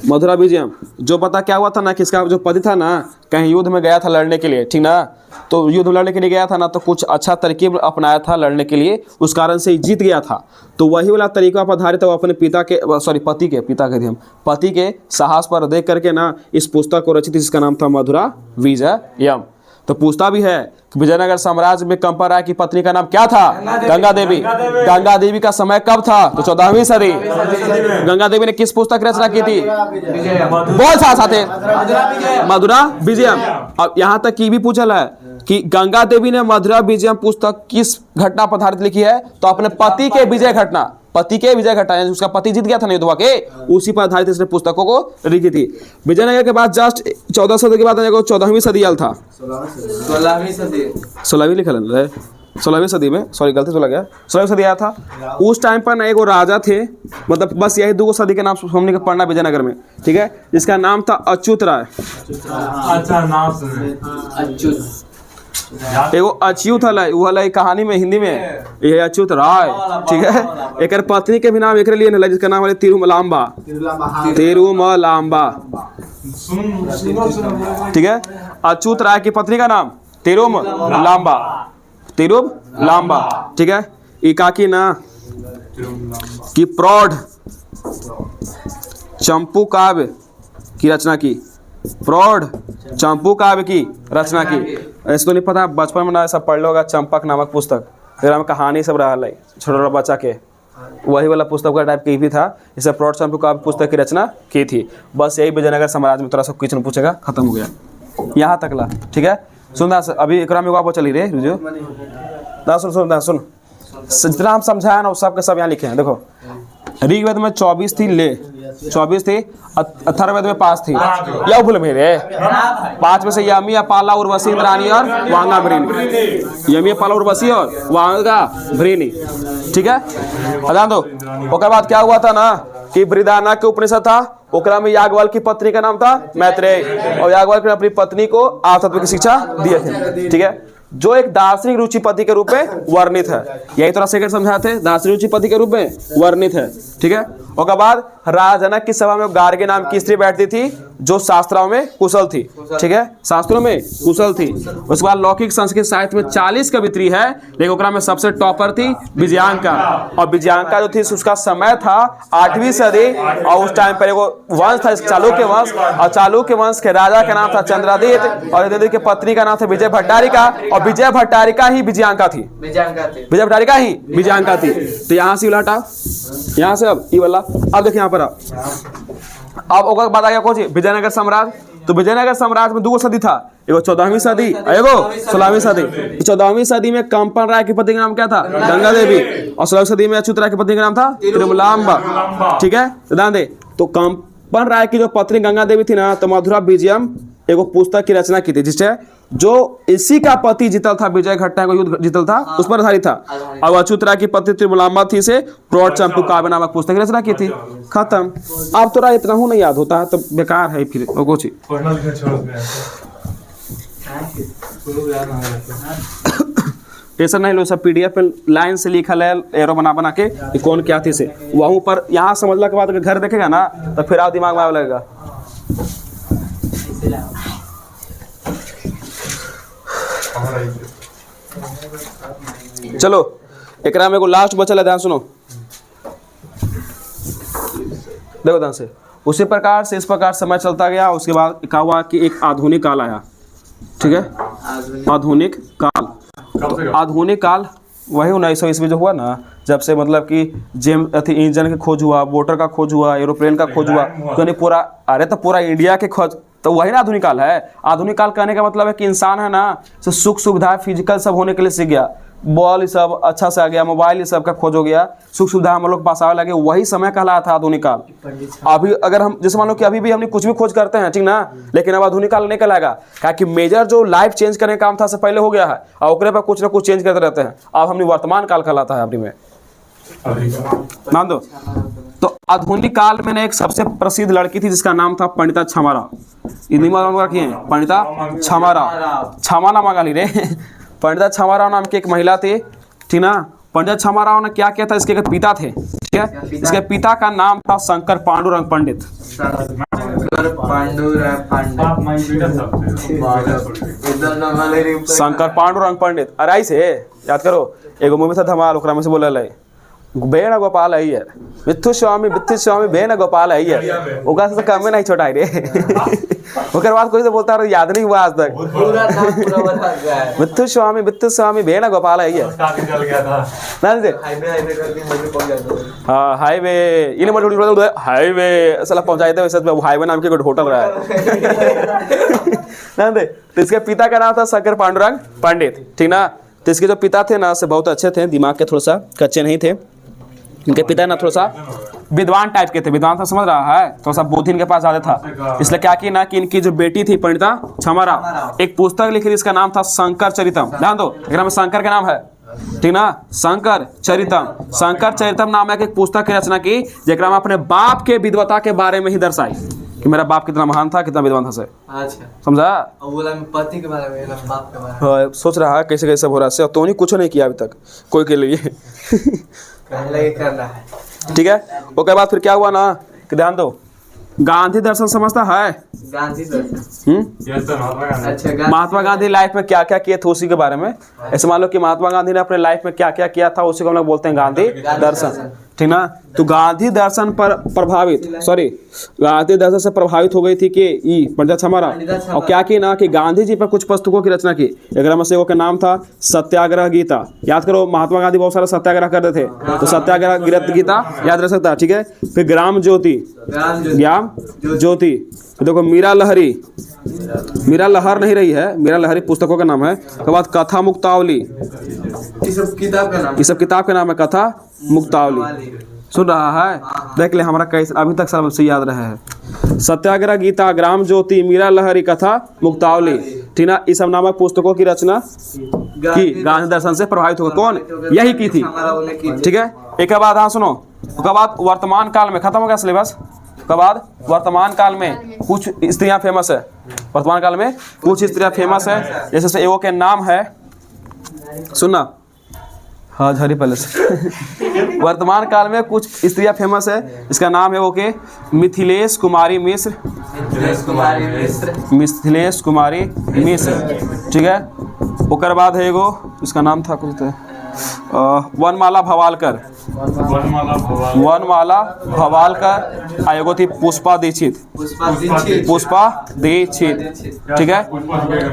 Speaker 1: मधुरा विजयम। जो पता क्या हुआ था ना कि इसका जो पति था ना कहीं युद्ध में गया था लड़ने के लिए, ठीक ना, तो युद्ध में लड़ने के लिए गया था ना, तो कुछ अच्छा तरकीब अपनाया था लड़ने के लिए, उस कारण से जीत गया था। तो वही वाला तरीका पर आधारित वो अपने पति के साहस पर देख करके ना इस पुस्तक को रची थी जिसका नाम था मधुरा विजयम। तो पूछता भी है कि विजयनगर साम्राज्य में कंपन राय की पत्नी का नाम क्या था? गंगा देवी। गंगा देवी का समय कब था? तो 14वीं सदी। गंगा देवी ने किस पुस्तक की रचना की थी? बहुत साथ है मधुरा विजयम। अब यहाँ तक की भी पूछल है कि गंगा देवी ने मधुरा विजयम पुस्तक किस घटना पर आधारित लिखी है? तो अपने पति के विजय घटना, पति के विजय घटना, उसका पति जीत गया था युद्ध के, उसी पर आधारित इसने पुस्तकों को लिखी थी। विजयनगर के बाद जस्ट 14 सदी के बाद 14वीं सदी आयल था। 16वीं लिखल है, 16वीं सदी में, सॉरी गलती से लग गया, 16वीं सदी आया था। उस टाइम पर ना एगो राजा थे, मतलब बस यही 2 सदी के नाम हमने के पढ़ना विजयनगर में, ठीक है, जिसका नाम था अच्युत राय।
Speaker 3: अच्छा नाम सुने
Speaker 2: अच्युत,
Speaker 1: एगो अच्युत हलै, वो हलै कहानी में हिंदी में ये अच्युत राय, ठीक है। एक पत्नी के भी नाम एक लिए हलै जिसका नाम है तिरुमलांबा, तिरुमलांबा, ठीक है। अच्युत राय की पत्नी का नाम तिरुमलांबा, तिरुमलांबा, ठीक है। इकाकी ना कि प्रौढ़ चंपू काव्य की रचना की, प्रौढ़ चंपू काव्य की रचना की। ऐसे तो नहीं पता, बचपन में ना सब पढ़ लो होगा चंपक नामक पुस्तक, तेरा में कहानी सब रहा है छोटा बच्चा के, वही वाला पुस्तक का टाइप की भी था। इसे प्रौढ़ चंपू काव्य पुस्तक की रचना की थी। बस यही विजयनगर साम्राज्य में थोड़ा सा क्वेश्चन पूछेगा, खत्म हो गया यहाँ तक ला, ठीक है। सुनना अभी एक में वापस चली रे रुझो ना, सुन जितना हम समझाया ना सब के सब यहाँ लिखे हैं। देखो ऋग्वेद में 24 थी, ले 24 थी, अथर्ववेद में 5 थी, या भूल मेरे 5 में से यमी, अपाला, उर्वशी, इंद्राणी और वांगा भृणी। यमी, अपाला, उर्वशी और वांगा भृणी, ठीक है। ध्यान दो। उसके बाद क्या हुआ था ना कि बृहदारण्यक के उपनिषद था, ओकरा में याज्ञवल्क्य की पत्नी का नाम था मैत्रेय, और याज्ञवल्क्य ने अपनी पत्नी को आत्मतत्व की शिक्षा दिए थे, ठीक है, जो एक दार्शनिक रुचिपति के रूप में वर्णित है। यही थोड़ा सेकंड समझाए थे, दार्शनिक रुचिपति के रूप में वर्णित है, ठीक है। उसके बाद राजा जनक की सभा में गार्गी नाम की स्त्री बैठती थी जो शास्त्रों में कुशल थी, ठीक है, शास्त्रों में कुशल थी। उसके बाद लौकिक संस्कृत साहित्य में 40 कवित्री है, लेकिन ओकरा में सबसे टॉपर थी विजयांका। और विजयांका जो थी उसका समय था 8वीं सदी, और उस टाइम पर एगो वंश था चालुक्य वंश, और चालुक्य वंश के राजा का नाम था चंद्रादित्य, और चंद्रादित्य की पत्नी का नाम था विजय भट्टारिका, और विजय भट्टारिका ही विजयांका थी, विजय भट्टारिका ही विजयांका थी। तो यहाँ से उलटा, यहाँ से अब ये वाला, अब देखिए यहाँ पर अब ओकर बाद आ गया कौन सी? विजयनगर साम्राज्य। तो विजयनगर साम्राज्य में 2 सदी था, एगो 14वीं सदी, एगो 16वीं सदी। 14वीं सदी में कंपन राय की पत्नी का नाम क्या था? गंगा देवी। और 16वीं सदी में अच्युत राय की पत्नी का नाम था तिरुमलांबा, ठीक है। ध्यान दे, तो कंपन राय की जो पत्नी गंगा देवी थी ना, तो मधुरा विजयम एगो पुस्तक की रचना की थी, जिससे जो इसी का पति जीतल था, विजय घटना को युद्ध जीतल था, उस पर आधारित था। और अच्युत राय की पत्नी तिरुमलांबा थी से प्रौढ़ चंपू काव्य नामक पुस्तक की रचना की थी। खत्म। अब थोड़ा इतना हूँ नहीं याद होता है तो बेकार है फिर कुछ। ऐसा नहीं लो, सब PDF पे लाइन से लिखल है, एरो बना बना के कि कौन क्या थी से वहाँ पर। यहाँ समझने के बाद अगर घर देखेगा ना तो फिर आप दिमाग में आने लगेगा। चलो एक में एगो लास्ट बचल है, ध्यान सुनो, देखो ध्यान से। उसी प्रकार से इस प्रकार समय चलता गया। उसके बाद क्या हुआ कि एक आधुनिक काल आया, ठीक है, आधुनिक काल। तो आधुनिक काल वही 1900 ईस्वी जो हुआ ना, जब से मतलब कि इंजन की खोज हुआ, मोटर का खोज हुआ, एरोप्लेन का खोज हुआ, तो नहीं पूरा, अरे तो पूरा इंडिया के खोज तो वही ना आधुनिक काल है। आधुनिक काल कहने का मतलब है कि इंसान है ना सुख सुविधा फिजिकल सब होने के लिए सीख गया, बॉल ये सब अच्छा से आ गया, मोबाइल ये सब का खोज हो गया, सुख सुविधा हम लोग पास आने लगे, वही समय कहलाया था आधुनिक काल। अभी अगर हम जैसे मान लो कि अभी भी हम कुछ भी खोज करते हैं ठीक ना, लेकिन अब आधुनिक काल नहीं कहलाएगा, क्या कि मेजर जो लाइफ चेंज करने का काम था से पहले हो गया है और ओकरे पर कुछ ना कुछ चेंज करते रहते हैं। अब हमने वर्तमान काल कहलाता है अपनी में, मान दो। तो आधुनिक काल में एक सबसे प्रसिद्ध लड़की थी जिसका नाम था पंडिता छमारा। पंडिता छमारा, छमा नाम गाली रे पंडिता छमाराव नाम की एक महिला थी ठीक ना। पंडित छमाराव ने क्या किया था, इसके पिता थे ठीक है, इसके पिता का नाम था शंकर पांडुरंग पंडित। शंकर पांडुरंग पंडित अराई से याद करो, एगो मूवी था धमाल, ओकरा में से बोले लै बेन गोपाल अय्यर, बित्थु स्वामी बेन गोपाल अय्यर, ओकरा से कम में नहीं छोटा रे ओकर बाद कोई से बोलता रहा, याद नहीं हुआ आज तक। बित्थु स्वामी बेन गोपाल अय्यर, हाँ हाईवे इन हाईवे साला पहुंचाए थे, वैसे हाईवे नाम की कोई होटल रहा है तो इसके पिता का नाम था शंकर पांडुरंग पंडित ठीक ना। तो इसके जो पिता थे ना से बहुत अच्छे थे, दिमाग के थोड़ा सा कच्चे नहीं थे। इनके पिता ना थोड़ा सा विद्वान टाइप के थे, विद्वान था समझ रहा है, थोड़ा सा बुद्धि इनके पास ज्यादा था। इसलिए क्या की ना कि इनकी जो बेटी थी पंडिता छमारा एक पुस्तक लिखी थी, इसका नाम था शंकर चरितम। ध्यान दो, एक में शंकर का नाम है ठीक ना, शंकर चरितम। शंकर चरितम नाम है एक पुस्तक की रचना की, जेकरा में अपने बाप के विद्वता के बारे में ही दर्शाई कि मेरा बाप कितना महान था, कितना विद्वान था से।
Speaker 2: अच्छा
Speaker 1: समझा,
Speaker 2: पति के बारे में, बाप के बारे में
Speaker 1: सोच रहा है कैसे कैसे हो रहा है, तो नहीं कुछ नहीं किया अभी तक कोई के लिए
Speaker 2: कर रहा है
Speaker 1: ठीक है। उसके बाद फिर क्या हुआ ना कि ध्यान दो, गांधी दर्शन समझता है,
Speaker 2: गांधी दर्शन। अच्छा,
Speaker 1: महात्मा गांधी लाइफ में क्या क्या किए थे उसी के बारे में। ऐसे मान लो कि महात्मा गांधी ने अपने लाइफ में क्या क्या किया था, उसी को हम लोग बोलते हैं गांधी दर्शन ठीक ना। तो गांधी दर्शन पर प्रभावित गांधी दर्शन से प्रभावित हो गई थी कि पंडित छमारा, और क्या की ना कि गांधी जी पर कुछ पुस्तकों की रचना की। एक में से वो का नाम था सत्याग्रह गीता। याद करो, महात्मा गांधी बहुत सारा सत्याग्रह करते थे, तो सत्याग्रह गीता याद रख सकता है ठीक है। फिर ग्राम ज्योति, देखो मीरा लहरी, मीरा लहर नहीं रही है, मीरा लहरी पुस्तकों का नाम है। उसके बाद कथा मुक्तावली,
Speaker 2: ये सब
Speaker 1: किताब का नाम है कथा मुक्तावली। सुन रहा है, देख ले हमारा कैसे अभी तक सब याद रहा है। सत्याग्रह गीता, ग्राम ज्योति, मीरा लहरी, कथा मुक्तावली ठीक ना, इस सब नामक पुस्तकों की रचना की गांधी दर्शन से प्रभावित होकर कौन, यही की थी ठीक है। एक के बाद हाँ सुनो, उसके बाद वर्तमान काल में खत्म हो गया सिलेबस। उसके बाद वर्तमान काल में कुछ स्त्रियां फेमस है, वर्तमान काल में कुछ स्त्रियां फेमस है, जैसे एगो के नाम है सुनना, हाँ झरी पहले से वर्तमान काल में कुछ स्त्रियां फेमस है, इसका नाम है वो के मिथिलेश कुमारी मिश्र, मिथिलेश कुमारी मिश्र ठीक है। उसके बाद है एगो, इसका नाम था कुछ वनमाला भवालकर, वनमाला भवालकर, एगो थी पुष्पा दीक्षित, पुष्पा दीक्षित ठीक है,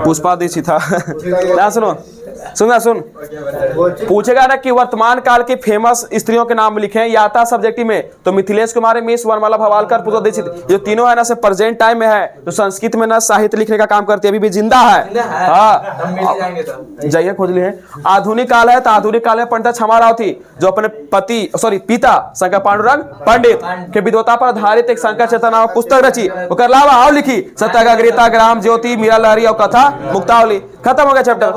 Speaker 1: पुष्पा दीक्षित था ना। सुनो सुन पूछेगा ना कि वर्तमान काल की फेमस स्त्रियों के नाम लिखे, या आता सब्जेक्टिव में तो मिथिलेश कुमारी मिश्र, वनमाला भवालकर, पुष्पा दीक्षित, जो तीनों है ना से प्रेजेंट टाइम में है, तो संस्कृत में ना साहित्य लिखने का काम करती है, अभी भी जिंदा है। हाँ जाइए खोज लिए। आधुनिक काल है, तो आधुनिक काल में पंडित छमाराव थी, जो अपने पिता शंकर पांडुरंग पंडित के विद्वता पर आधारित एक शंकर चेतना पुस्तक रची, उसके अलावा और लिखी सत्याग्रह गीता, ग्राम ज्योति, मीरा लहरी और कथा मुक्तावली। खत्म हो गया चैप्टर।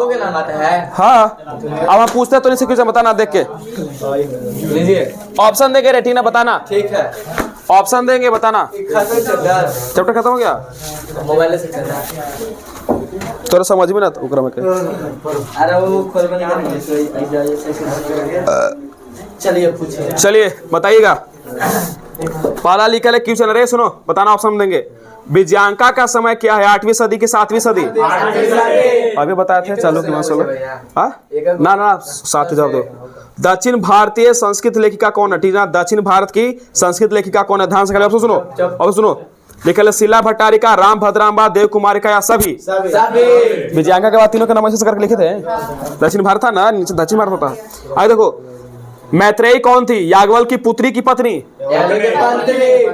Speaker 1: हाँ अब हम पूछते तो नहीं से कुछ बताना, देख के ऑप्शन देंगे रे ठीक ना, बताना
Speaker 2: ठीक है,
Speaker 1: ऑप्शन देंगे बताना। चैप्टर खत्म हो गया,
Speaker 2: मोबाइल से करना
Speaker 1: तोरा समझ में ना तो ओकरा में
Speaker 2: अरे वो खोल बना चलिए पूछिए,
Speaker 1: चलिए बताइएगा। पहला लिखा है क्वेश्चन, अरे सुनो बताना, ऑप्शन देंगे। विजयांका का समय क्या है, 8वीं सदी की 7वीं सदी? अभी बताए थे, चलो कि ना 7 जवाब दो। दक्षिण भारतीय संस्कृत लेखिका कौन है, ठीक है, दक्षिण भारत की संस्कृत लेखिका कौन है, ध्यान से ऑप्शन सुनो, अब सुनो। लिखा शीला भट्टारिका, राम भद्राम्बा, देव कुमारिका या सभी? विजयांका के बाद तीनों का नाम ऐसे करके लिखे थे। दक्षिण भारत था ना, नीचे दक्षिण भारत होता है। आगे देखो, मैत्रेयी कौन थी? याज्ञवल की पुत्री की पत्नी?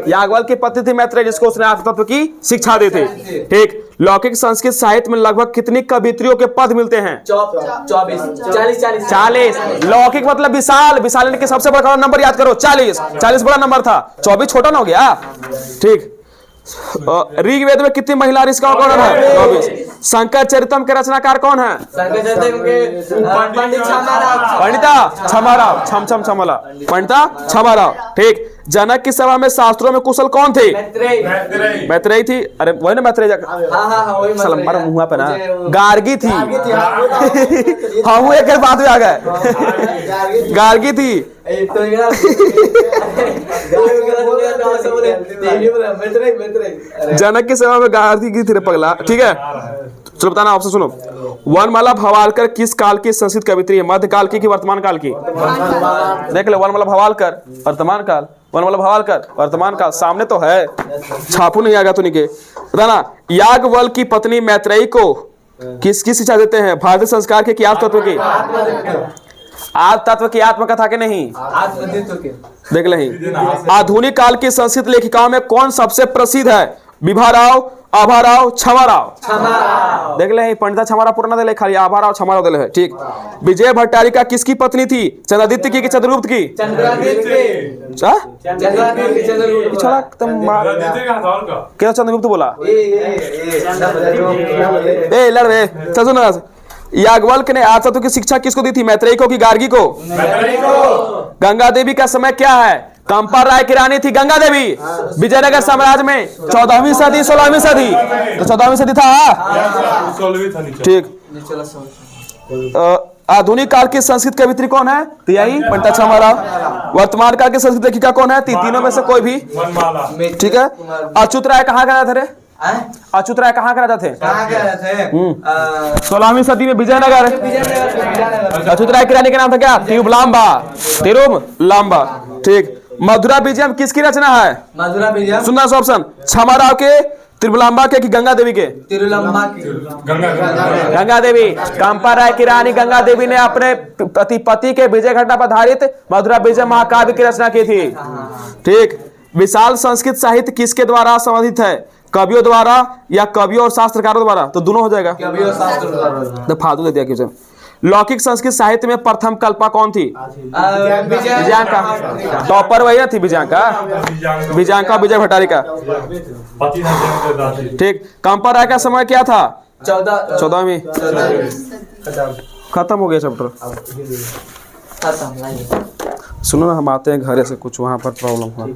Speaker 1: याज्ञवल की पत्नी थी मैत्रेयी, जिसको उसने आर्थ तत्व की शिक्षा दी थी। ठीक। लौकिक संस्कृत साहित्य में लगभग कितनी कवित्रियों के पद मिलते हैं? 40। लौकिक मतलब विशाल, विशाल के सबसे बड़ा नंबर याद करो 40 बड़ा नंबर था, 24 छोटा ना हो गया। ठीक। ऋग्वेद में कितनी महिला ऋषियों का वर्णन है? 24। शंकर चरितम के रचनाकार कौन है? पंडिता क्षमाराव। ठीक। जनक की सभा में शास्त्रों में कुशल कौन थे? मैत्रेयी थी। अरे वही ना मैत्रेयी, मुंह पे ना गार्गी थी। हम एक बात में आ गए, गार्गी थी। जनक की सभा में गार्गी की थी रे पगला। ठीक है, चलो बताना ऑप्शन सुनो। वनमाला भवालकर किस काल की संस्कृत कवित्री है? मध्यकाल की वर्तमान काल की? देख ले, वनमाला भवालकर वर्तमान काल, वनमाला भवालकर वर्तमान काल सामने तो है, छापू नहीं आएगा तो निके बताना। याज्ञवल की पत्नी मैत्रेयी को किसकी शिक्षा देते हैं? भारतीय संस्कार के आर्थ तत्व की? आर्थ तत्व की आत्मकथा के नहीं, देख ले। आधुनिक काल की संस्कृत लेखिकाओं में कौन सबसे प्रसिद्ध है? विभाराव, आभाराव, क्षमाराव। देख ले, पंडिता क्षमाराव पूरा दे ले, खाली आभाराव क्षमाराव दे ले। ठीक। विजय भट्टारिका किसकी पत्नी थी? चंद्रादित्य की कि चंद्रगुप्त की? क्या चंद्रगुप्त बोला? ए लड़ रे, चल सुन। याज्ञवल्क्य ने आर्थ तत्व की शिक्षा किसको दी थी? मैत्रेयी को कि गार्गी को? गंगा देवी का समय क्या है? कंपा राय की रानी थी गंगा देवी, विजयनगर साम्राज्य में 14वीं सदी 16वीं सदी, तो 14वीं सदी था। ठीक। आधुनिक काल की संस्कृत कवित्री कौन है? तो यही पंडिता क्षमाराव। वर्तमान काल की संस्कृत लेखिका कौन है? तीनों में से कोई भी। ठीक है। अच्युत राय कहाँ गया था रे? अच्युत राय कहाँ का राजा थे? 16वीं सदी में विजयनगर। अच्युत राय की रानी का नाम था क्या? तिरुमलांबा। ठीक। मधुरा विजयम किसकी रचना है? मधुरा विजयम सुनना ऑप्शन, क्षमाराव के, तिरुमलांबा के कि गंगा देवी के? तिरुमलांबा की। गंगा देवी। कंपा राय की रानी गंगा देवी ने अपने पति के विजय घटना पर आधारित मधुरा विजय महाकाव्य की रचना की थी। ठीक। विशाल संस्कृत साहित्य किसके द्वारा संबंधित है? कवियों द्वारा या कवियों और शास्त्रकारों द्वारा? तो दोनों हो जाएगा। कवियों और शास्त्रकारों। तो फालतू दे दिया किसे। लौकिक संस्कृत साहित्य में प्रथम कल्पा कौन थी? विजयांका। टॉपर वही ना थी विजयांका, विजयांका विजय भट्टारिका। ठीक। कंपा राय का समय क्या था? 14वीं। खत्म हो गया चैप्टर। सुनो ना, हम आते हैं घरे से, कुछ वहां पर प्रॉब्लम हुआ।